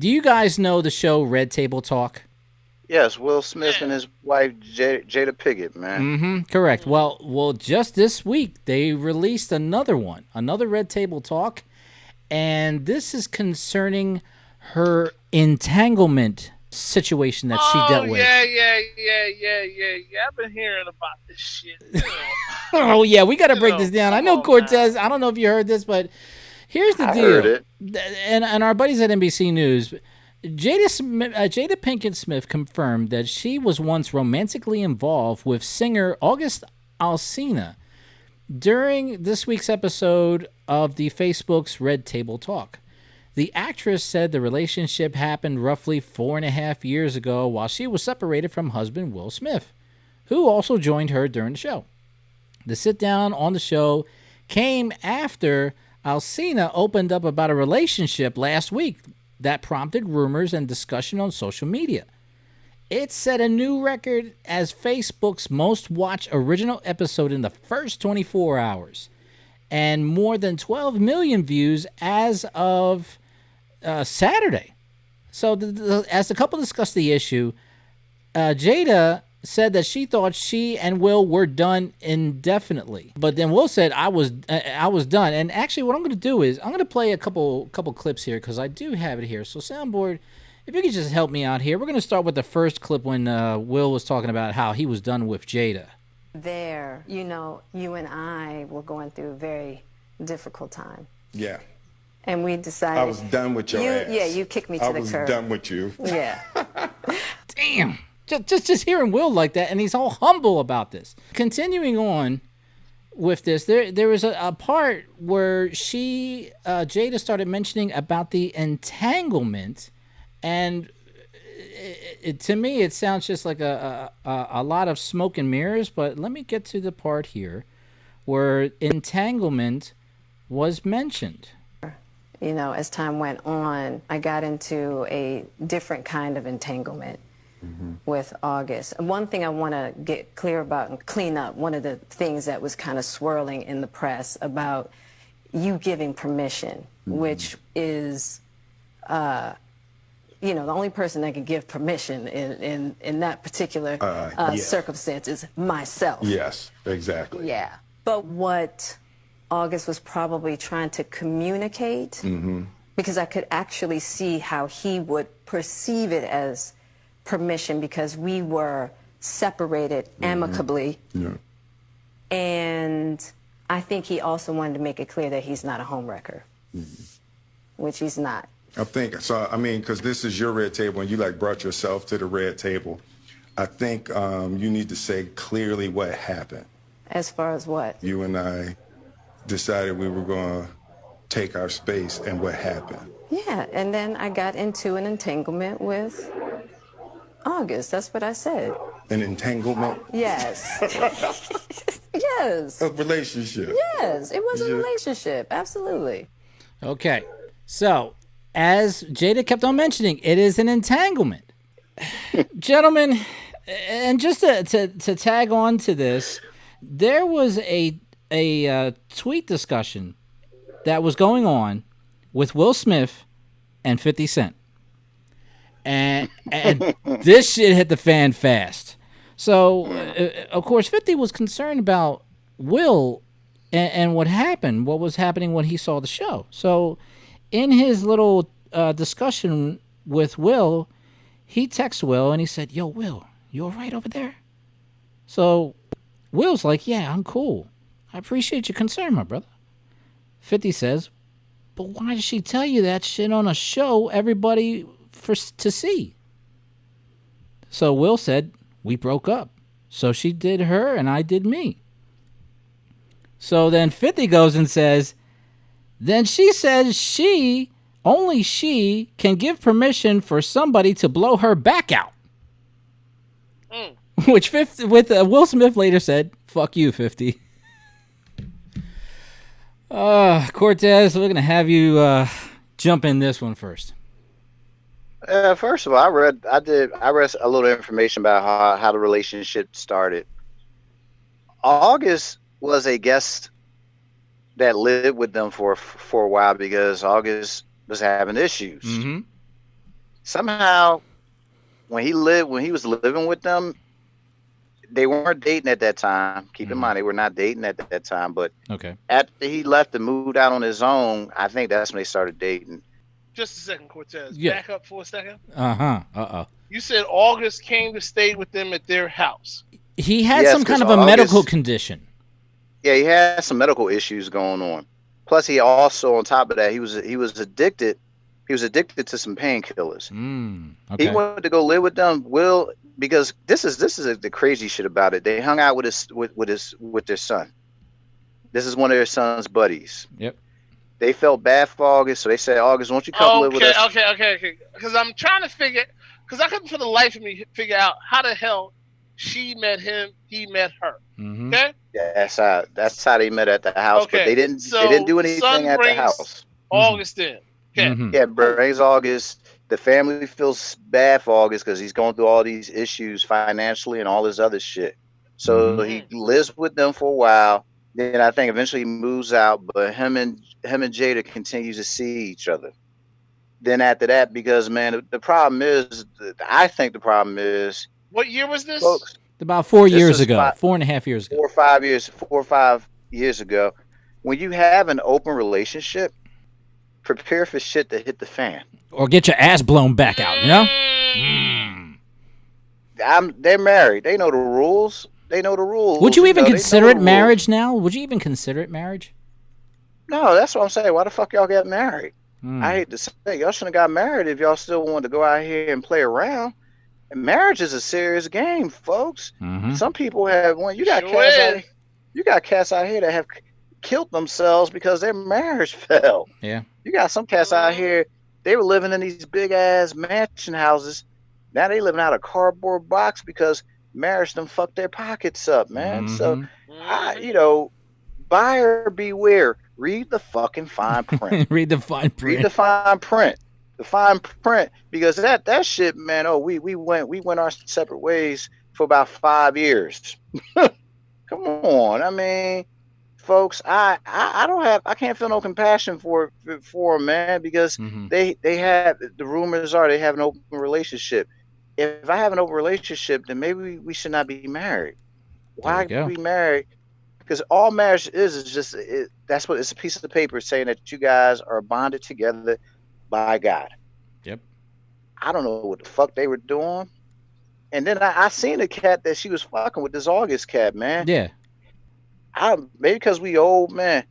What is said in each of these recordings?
Do you guys know the show Red Table Talk? Yes, Will Smith and his wife Jada Pinkett, man. Mm-hmm. Correct. Well, just this week they released another one, another Red Table Talk, and this is concerning her entanglement situation that she Oh dealt with. yeah. I've been hearing about this shit. Oh yeah, we got to break this down. I Come know on Cortez. now. I don't know if you heard this, but here's the I heard deal. it. And our buddies at NBC News, Jada Pinkett Smith confirmed that she was once romantically involved with singer August Alsina during this week's episode of the Facebook's Red Table Talk. The actress said the relationship happened roughly 4.5 years ago while she was separated from husband Will Smith, who also joined her during the show. The sit down on the show came after Alsina opened up about a relationship last week that prompted rumors and discussion on social media. It set a new record as Facebook's most watched original episode in the first 24 hours, and more than 12 million views as of Saturday. So, as the couple discussed the issue, Jada said that she thought she and Will were done indefinitely, but then Will said I was done. And actually, what I'm going to do is I'm going to play a couple clips here because I do have it here. So, soundboard, if you could just help me out here, we're going to start with the first clip when Will was talking about how he was done with Jada. There, you and I were going through a very difficult time. Yeah. And we decided... I was done with your ass. Yeah, you kicked me to the curb. I was done with you. Yeah. Damn. Just hearing Will like that, and he's all humble about this. Continuing on with this, there was a part where Jada started mentioning about the entanglement, and to me it sounds just like a lot of smoke and mirrors, but let me get to the part here where entanglement was mentioned. As time went on, I got into a different kind of entanglement with August. One thing I want to get clear about and clean up, one of the things that was kind of swirling in the press about you giving permission, which is, the only person that can give permission in that particular circumstance is myself. Yes, exactly. Yeah. But what August was probably trying to communicate, because I could actually see how he would perceive it as permission because we were separated amicably. Yeah. And I think he also wanted to make it clear that he's not a homewrecker, which he's not. I think, so, I mean, because this is your red table and you brought yourself to the red table. I think you need to say clearly what happened. As far as what? You and I decided we were going to take our space, and what happened? Yeah, and then I got into an entanglement with August. That's what I said. An entanglement? Yes. Yes. A relationship? Yes, it was a relationship. Absolutely. Okay, so as Jada kept on mentioning, it is an entanglement. Gentlemen, and just to tag on to this, there was a tweet discussion that was going on with Will Smith and 50 Cent. And this shit hit the fan fast. So, of course, 50 was concerned about Will and what was happening when he saw the show. So, in his little discussion with Will, he texts Will and he said, "Yo, Will, you all right over there?" So, Will's like, "Yeah, I'm cool. I appreciate your concern, my brother." 50 says, "But why did she tell you that shit on a show everybody to see?" So Will said, "We broke up. So she did her and I did me." So then 50 goes and says, "Then she says only she can give permission for somebody to blow her back out." Which Will Smith later said, "Fuck you, 50. Cortez, we're going to have you jump in this one first. First of all, I read a little information about how the relationship started. August was a guest that lived with them for a while because August was having issues. somehow when he was living with them, they weren't dating at that time. Keep in mind, they were not dating at that time. But Okay. after he left and moved out on his own, I think that's when they started dating. Just a second, Cortez. Yeah. Back up for a second. Uh-huh. You said August came to stay with them at their house. He had Yes, some kind of 'cause a medical August- condition. Yeah, he had some medical issues going on. Plus, he also, on top of that, he was addicted. He was addicted to some painkillers. Okay. He wanted to go live with them. Because this is the crazy shit about it. They hung out with their son. This is one of their son's buddies. Yep. They felt bad for August, so they said, "August, won't you come live with us?" Okay. Because I'm trying to figure. Because I couldn't for the life of me figure out how the hell she met him, he met her. Mm-hmm. Okay. Yeah, that's how they met at the house. Okay, But they didn't so do anything at the brings- house. August in. Okay. Mhm. Yeah, brings August. The family feels bad for August because he's going through all these issues financially and all this other shit. So he lives with them for a while. Then I think eventually he moves out, but him and Jada continues to see each other. Then after that, because man, the problem is, I think the problem is, What year was this? folks, About 4 This years was ago. 5 4.5 years ago. 4 or 5 years ago, when you have an open relationship, prepare for shit to hit the fan. Or get your ass blown back out, you know? They're married. They know the rules. Would you even know, they consider know it the marriage now? Would you even consider it marriage? No, that's what I'm saying. Why the fuck y'all got married? I hate to say it. Y'all shouldn't have got married if y'all still wanted to go out here and play around. And marriage is a serious game, folks. Mhm. Some people have you got Sure cats is. out, you got cats out here that have killed themselves because their marriage fell. Yeah. You got some cats out here, they were living in these big ass mansion houses. Now they living out of cardboard box because marriage done fucked their pockets up, man. So buyer beware. Read the fucking fine print. Read the fine print. Read the fine print. The fine print, because that shit, man. Oh, we went our separate ways for about 5 years. Come on, I mean, folks, I can't feel no compassion for them, man, because they have, the rumors are they have an open relationship. If I have an open relationship, then maybe we should not be married. Why be married? Because all marriage is just that's what it's a piece of paper saying that you guys are bonded together by God. Yep. I don't know what the fuck they were doing. And then I seen a cat that she was fucking with, this August cat, man. Yeah. Maybe because we old, man.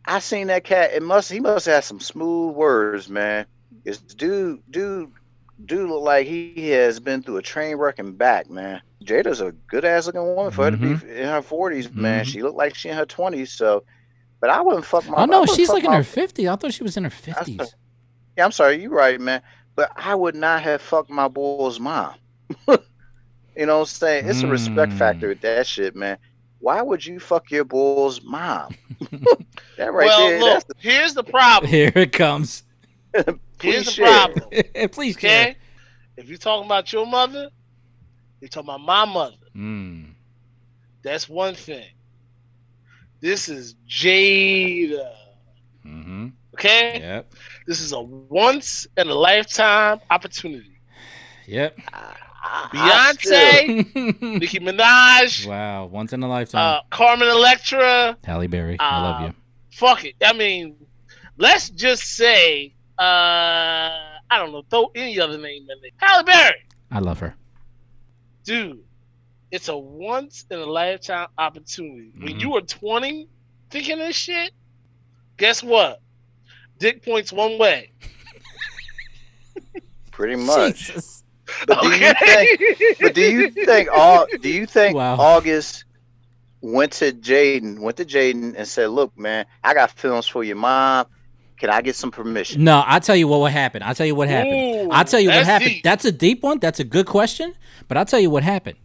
I seen that cat. He must have some smooth words, man. This dude look like he has been through a train wreck and back, man. Jada's a good ass looking woman for her to be in her 40s, man. She looked like she in her 20s, so. But I wouldn't fuck my. Oh no, she's like in her 50s. I thought she was in her 50s. Yeah, I'm sorry, you're right, man. But I would not have fucked my boy's mom. You know what I'm saying? It's a respect factor with that shit, man. Why would you fuck your boy's mom? That right there. Look, here's the problem. Here it comes. Here's the problem. Please, okay? If you're talking about your mother, you're talking about my mother. That's one thing. This is Jada. Okay? Yep. This is a once in a lifetime opportunity. Yep. Beyonce, Nicki Minaj. Wow, once in a lifetime. Carmen Electra. Halle Berry, I love you. Fuck it. I mean, let's just say, I don't know, throw any other name in there. Halle Berry. I love her. Dude, it's a once in a lifetime opportunity. When you were 20 thinking this shit, guess what? Dick points one way. Pretty much. Jesus. But do you think August went to Jaden and said, "Look, man, I got feelings for your mom. Can I get some permission?" No, I'll tell you what happened. Ooh, I'll tell you what happened. deep. That's a deep one. That's a good question. But I'll tell you what happened.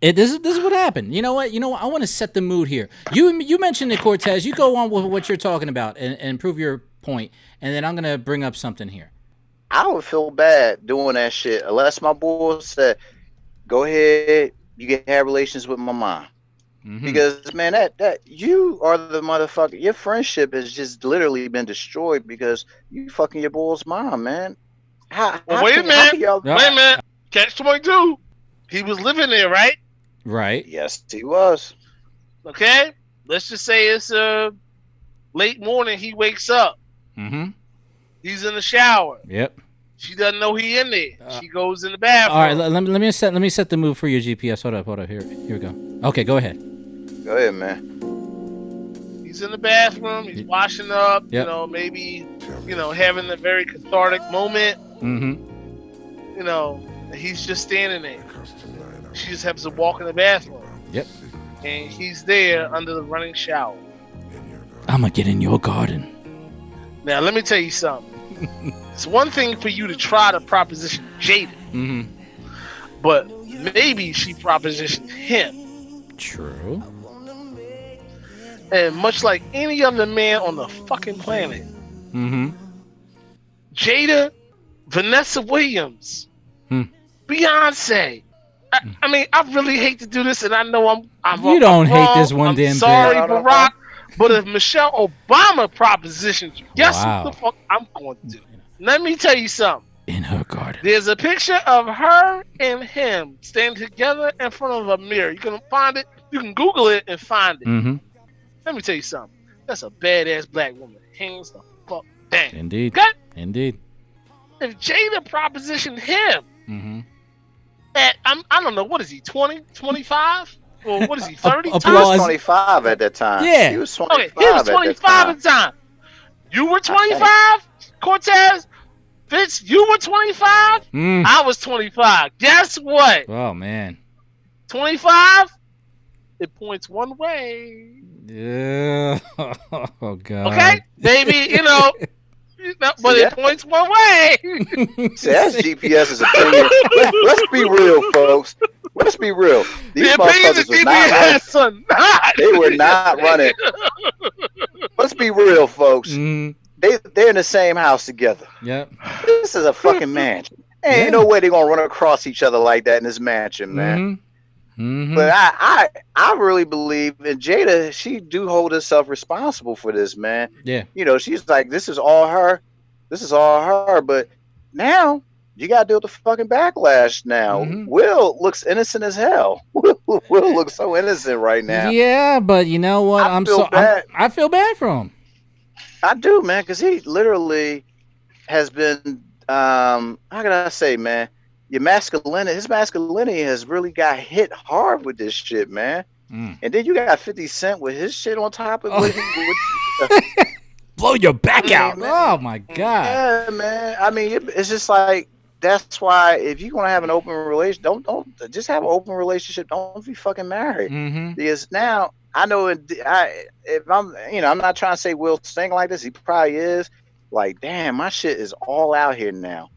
This is what happened. You know what? I want to set the mood here. You mentioned it, Cortez. You go on with what you're talking about and prove your point, and then I'm gonna bring up something here. I would feel bad doing that shit unless my boy said, "Go ahead, you can have relations with my mom." Because man, that you are the motherfucker. Your friendship has just literally been destroyed because you fucking your boy's mom, man. Wait a minute. Catch 22. He was living there, right? Right. Yes, he was. Okay. Let's just say it's late morning. He wakes up. Mm-hmm. He's in the shower. Yep. She doesn't know he in there. She goes in the bathroom. All right. Let me set the move for your GPS. Hold up. Here we go. Okay, go ahead. Go ahead, man. He's in the bathroom. He's washing up. Yep. Maybe having a very cathartic moment. Mm-hmm. And he's just standing there. She just happens to walk in the bathroom. Yep. And he's there under the running shower. I'm gonna get in your garden. Now, let me tell you something. It's one thing for you to try to proposition Jada. Mm-hmm. But maybe she propositioned him. True. And much like any other man on the fucking planet, Mm-hmm. Jada, Vanessa Williams, Beyonce. I mean, I really hate to do this, and I know I'm You don't I'm hate wrong. this one I'm damn sorry, bit. Barack. But if Michelle Obama propositions you, guess Wow. what the fuck I'm going to do? Let me tell you something. In her garden. There's a picture of her and him standing together in front of a mirror. You can find it. You can Google it and find it. Mm-hmm. Let me tell you something. That's a badass black woman. Hands the fuck down. Indeed. Okay? Indeed. If Jada propositioned him Mm-hmm. at, I don't know, what is he, 20, 25? Or what is he, 30? He was 25 at that time. Yeah. He was 25. Okay, he was 25 at the time. You were 25, Cortez? Fitz, you were 25? I was 25. Guess what? Oh, man. 25? It points one way. Yeah. Oh, God. Okay? Baby, but it points one way. See, that's GPS's opinion. Let's be real, folks. Let's be real. These motherfuckers was not running. They were not running. Let's be real, folks. They're in the same house together. Yep. This is a fucking mansion. Ain't no way they're gonna run across each other like that in this mansion, man. Mm-hmm. But I really believe, and Jada, she do hold herself responsible for this, man. Yeah. She's like, this is all her. This is all her. But now you gotta deal with the fucking backlash now. Will looks innocent as hell. Will looks so innocent right now. Yeah, but you know what? I feel bad for him. I do, man, because he literally has been how can I say, man? His masculinity has really got hit hard with this shit, man. And then you got 50 Cent with his shit on top of it. Blow your back out. Man. Oh my God. Yeah, man. I mean, it's just like, that's why if you're gonna have an open relationship, don't just have an open relationship. Don't be fucking married. Because now I know if I'm not trying to say Will sing like this. He probably is. Like, damn, my shit is all out here now.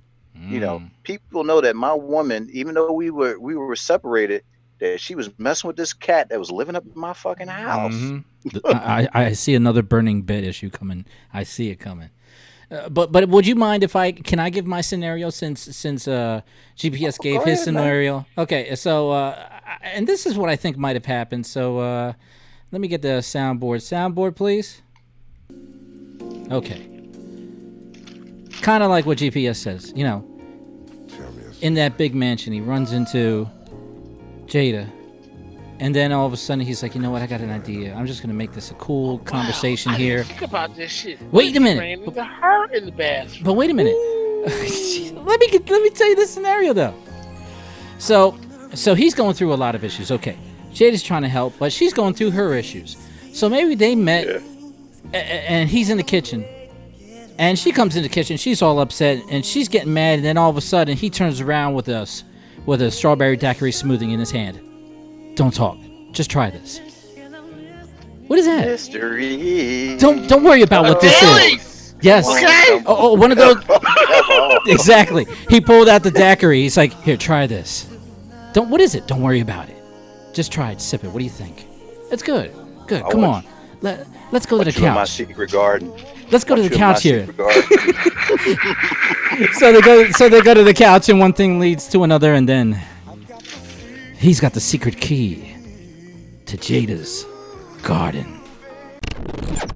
People know that my woman, even though we were separated, that she was messing with this cat that was living up in my fucking house. I see another burning bed issue coming. I see it coming. But would you mind if I give my scenario since GPS gave his scenario? Man. Okay, so and this is what I think might have happened. So let me get the soundboard. Soundboard, please. Okay. Kind of like what GPS says, in that big mansion, he runs into Jada, and then all of a sudden he's like, you know what? I got an idea. I'm just gonna make this a cool conversation here. Think about this shit. Wait a minute. Into her in the bathroom. But wait a minute. let me tell you this scenario though. So he's going through a lot of issues. Okay, Jada's trying to help, but she's going through her issues. So maybe they met, and he's in the kitchen. And she comes in the kitchen, she's all upset, and she's getting mad, and then all of a sudden, he turns around with a strawberry daiquiri smoothie in his hand. Don't talk. Just try this. What is that? Mystery. Don't worry about what this is. Yes. Okay. Oh, one of those. Exactly. He pulled out the daiquiri. He's like, here, try this. What is it? Don't worry about it. Just try it. Sip it. What do you think? It's good. Good. Come on. Let's go to the couch. My secret garden. Let's go to the couch here. So they go to the couch, and one thing leads to another, and then he's got the secret key to Jada's garden.